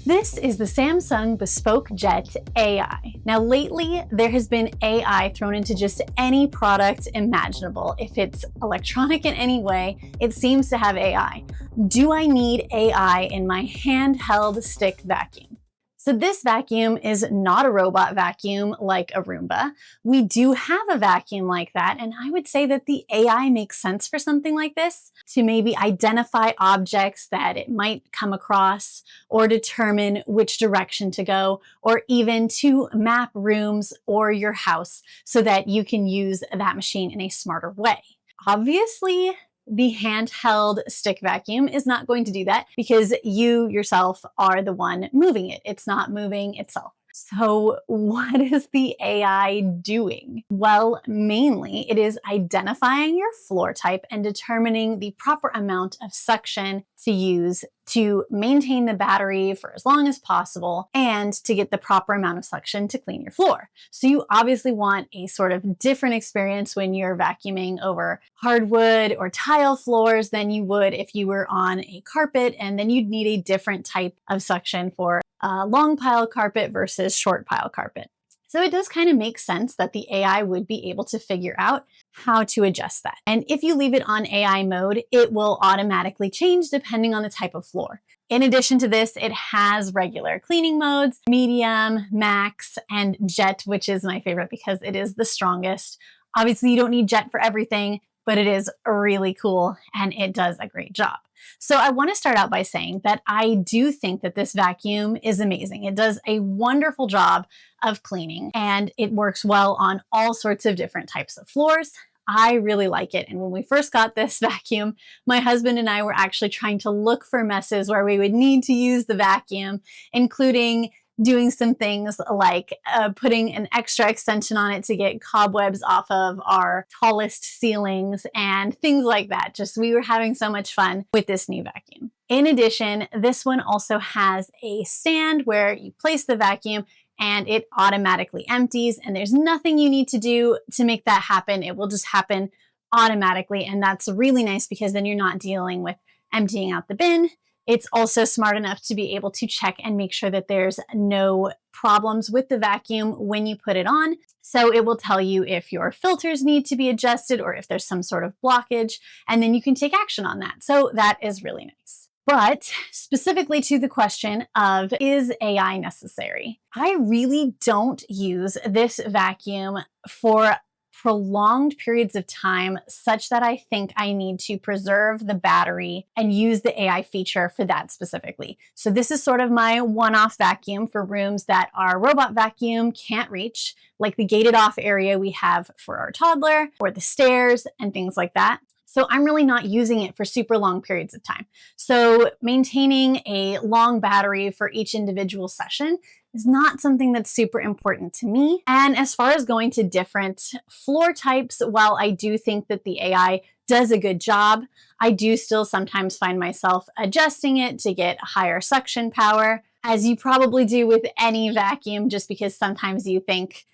This is the Samsung Bespoke Jet AI. Now lately, there has been AI thrown into just any product imaginable. If it's electronic in any way, it seems to have AI. Do I need AI in my handheld stick vacuum? So this vacuum is not a robot vacuum like a Roomba. We do have a vacuum like that, and I would say that the AI makes sense for something like this, to maybe identify objects that it might come across, or determine which direction to go, or even to map rooms or your house so that you can use that machine in a smarter way. Obviously, the handheld stick vacuum is not going to do that because you yourself are the one moving it. It's not moving itself. So what is the AI doing? Well, mainly it is identifying your floor type and determining the proper amount of suction to use to maintain the battery for as long as possible and to get the proper amount of suction to clean your floor. So you obviously want a sort of different experience when you're vacuuming over hardwood or tile floors than you would if you were on a carpet, and then you'd need a different type of suction for long pile carpet versus short pile carpet. So it does kind of make sense that the AI would be able to figure out how to adjust that. And if you leave it on AI mode, it will automatically change depending on the type of floor. In addition to this, it has regular cleaning modes, medium, max, and jet, which is my favorite because it is the strongest. Obviously, you don't need jet for everything, but it is really cool and it does a great job. So I want to start out by saying that I do think that this vacuum is amazing. It does a wonderful job of cleaning and it works well on all sorts of different types of floors. I really like it. And when we first got this vacuum, my husband and I were actually trying to look for messes where we would need to use the vacuum, including doing some things like putting an extra extension on it to get cobwebs off of our tallest ceilings and things like that. Just we were having so much fun with this new vacuum. In addition, this one also has a stand where you place the vacuum and it automatically empties, and there's nothing you need to do to make that happen. It will just happen automatically, and that's really nice because then you're not dealing with emptying out the bin. It's also smart enough to be able to check and make sure that there's no problems with the vacuum when you put it on. So it will tell you if your filters need to be adjusted or if there's some sort of blockage, and then you can take action on that. So that is really nice. But specifically to the question of, is AI necessary? I really don't use this vacuum for prolonged periods of time such that I think I need to preserve the battery and use the AI feature for that specifically. So this is sort of my one-off vacuum for rooms that our robot vacuum can't reach, like the gated off area we have for our toddler or the stairs and things like that. So I'm really not using it for super long periods of time. So maintaining a long battery for each individual session is not something that's super important to me. And as far as going to different floor types, while I do think that the AI does a good job, I do still sometimes find myself adjusting it to get higher suction power, as you probably do with any vacuum, just because sometimes you think,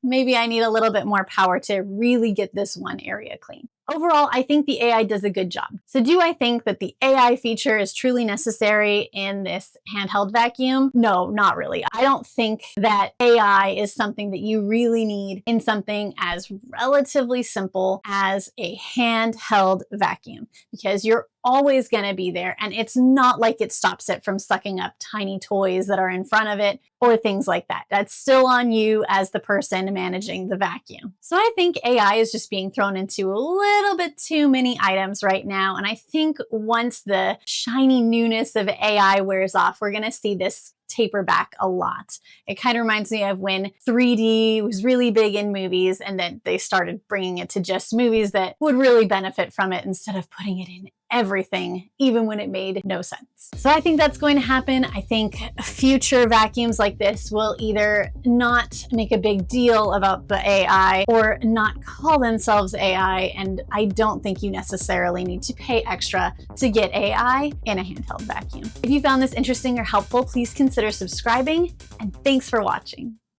maybe I need a little bit more power to really get this one area clean. Overall, I think the AI does a good job. So do I think that the AI feature is truly necessary in this handheld vacuum? No, not really. I don't think that AI is something that you really need in something as relatively simple as a handheld vacuum, because you're always going to be there, and it's not like it stops it from sucking up tiny toys that are in front of it or things like that. That's still on you as the person managing the vacuum. So I think AI is just being thrown into a little bit too many items right now, and I think once the shiny newness of AI wears off, we're going to see this taper back a lot. It kind of reminds me of when 3D was really big in movies and then they started bringing it to just movies that would really benefit from it instead of putting it in everything, even when it made no sense. So I think that's going to happen. I think future vacuums like this will either not make a big deal about the AI or not call themselves AI, and I don't think you necessarily need to pay extra to get AI in a handheld vacuum. If you found this interesting or helpful, please consider subscribing, and thanks for watching.